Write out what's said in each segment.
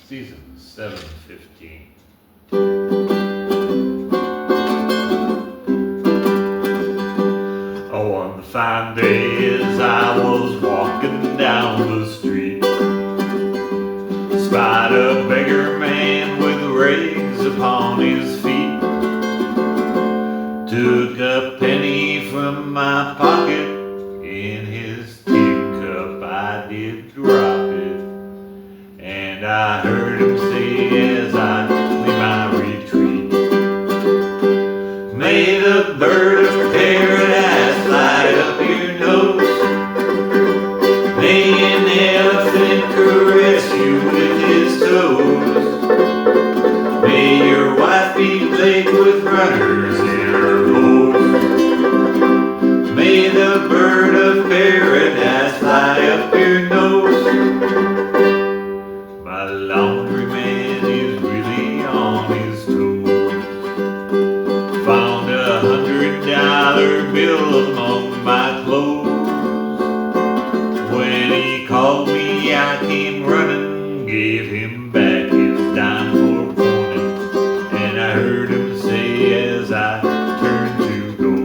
Season 7:15. Oh, one fine day as I was walking down the street, spied a beggar man with rags upon his feet. Took a penny from my pocket, in his tin cup I did drop it, and I heard him say as I made my retreat, may the bird of paradise fly up your nose, may an elephant caress you with his toes, may your wife be plagued with runners in her hose, may the bird of paradise fly up your nose. My laundryman is really on his toes. Found $100 bill among my clothes. When he called me, I came running, gave him back his dime for phoning, and I heard him say as I turned to go,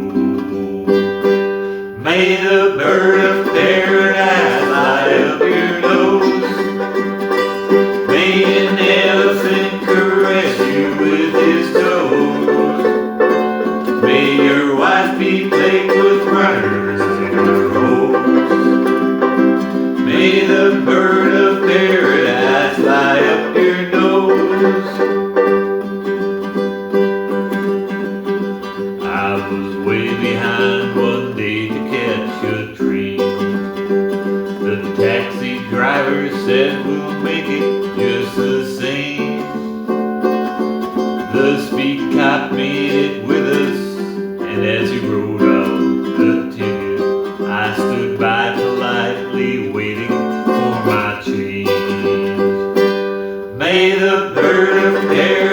may the bird of paradise fly up your nose, may an elephant caress you with his toes, may your wife be plagued with runners in her hose, may the bird of paradise fly up your nose. I was way behind one day to catch a train. The taxi driver said we'll make it just the same. The speed cop made it with us, and as he wrote out the ticket, I stood by politely waiting for my change. May the bird of paradise